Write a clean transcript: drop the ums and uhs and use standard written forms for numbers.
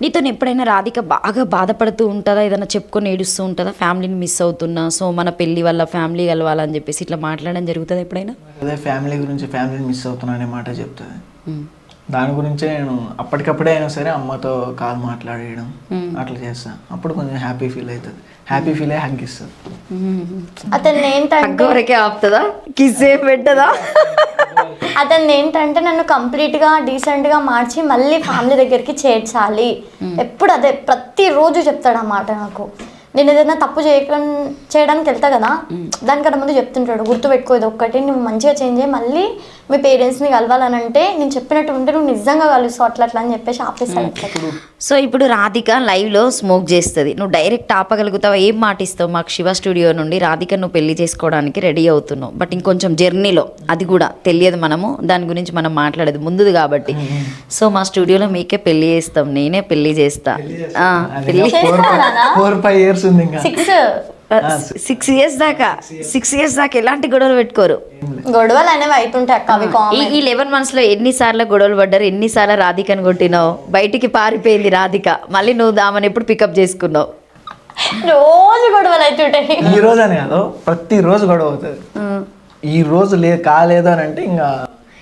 నీతో ఎప్పుడైనా రాధిక బాగా బాధపడుతూ ఉంటుందా, ఏదైనా చెప్పుకొని ఏడుస్తూ ఉంటుందా, ఫ్యామిలీని మిస్ అవుతున్నా, సో మన పెళ్ళి వల్ల ఫ్యామిలీ కలవాలని చెప్పేసి ఇట్లా మాట్లాడడం జరుగుతుంది ఎప్పుడైనా? అదే ఫ్యామిలీ గురించి, ఫ్యామిలీని మిస్ అవుతున్నా అనే మాట చెప్తుంది. దాని గురించే నేను అప్పటికప్పుడే అయినా సరే అమ్మతో కాల్ మాట్లాడేయడం అట్లా చేస్తాను. అప్పుడు కొంచెం హ్యాపీ ఫీల్ అవుతుంది. హ్యాపీ ఫీల్ అయ్యి హగ్ ఇస్తుంది. అతను ఏంటంటే వరకే ఆపుతుందా, కిస్ ఏం పెట్టదా? అతను ఏంటంటే నన్ను కంప్లీట్గా డీసెంట్గా మార్చి మళ్ళీ ఫ్యామిలీ దగ్గరికి చేర్చాలి. ఎప్పుడు అదే ప్రతిరోజు చెప్తాడు ఆ మాట నాకు. నేను ఏదైనా తప్పు చేయడానికి వెళ్తా కదా, దానికన్నా ముందు చెప్తుంటాడు, గుర్తుపెట్టుకో ఇది ఒక్కటి, నువ్వు మంచిగా చేంజ్ అయ్యి మళ్ళీ మీ పేరెంట్స్ని కలవాలని అంటే నేను చెప్పినట్టు ఉంటే నువ్వు నిజంగా కలుస్తావు అట్లా అట్లా అని చెప్పేసి ఆపేస్తాడు అట్లా. సో ఇప్పుడు రాధిక లైవ్లో స్మోక్ చేస్తుంది, నువ్వు డైరెక్ట్ ఆపగలుగుతావా? ఏం మాట ఇస్తావు? మాకు శివ స్టూడియో నుండి రాధిక నువ్వు పెళ్లి చేసుకోవడానికి రెడీ అవుతున్నావు, బట్ ఇంకొంచెం జర్నీలో అది కూడా తెలియదు, మనము దాని గురించి మనం మాట్లాడేది ముందుది కాబట్టి. సో మా స్టూడియోలో మీకే పెళ్లి చేస్తాం, నేనే పెళ్లి చేస్తా. పెళ్లి 4-5 years ఉంది ఇంకా. 6 years దాకా 6 years దాకా ఎలాంటి గొడవలు పెట్టుకోరు. గొడవలు అనేవి అవుతుంటాయి అక్క, అవి ఈ 11 months లో ఎన్నిసార్లు గొడవలు పడ్డారు, ఎన్నిసార్లు రాధికను కొట్టినావు, బయటికి పారిపోయింది రాధిక, మళ్ళీ నువ్వు దామని ఎప్పుడు పికప్ చేసుకున్నావు? రోజు గొడవలు అవుతుంటాయి. ఈ రోజు అని కాదు, ప్రతిరోజు గొడవ అవుతుంది. ఈ రోజు కాలేదు అని అంటే ఇంకా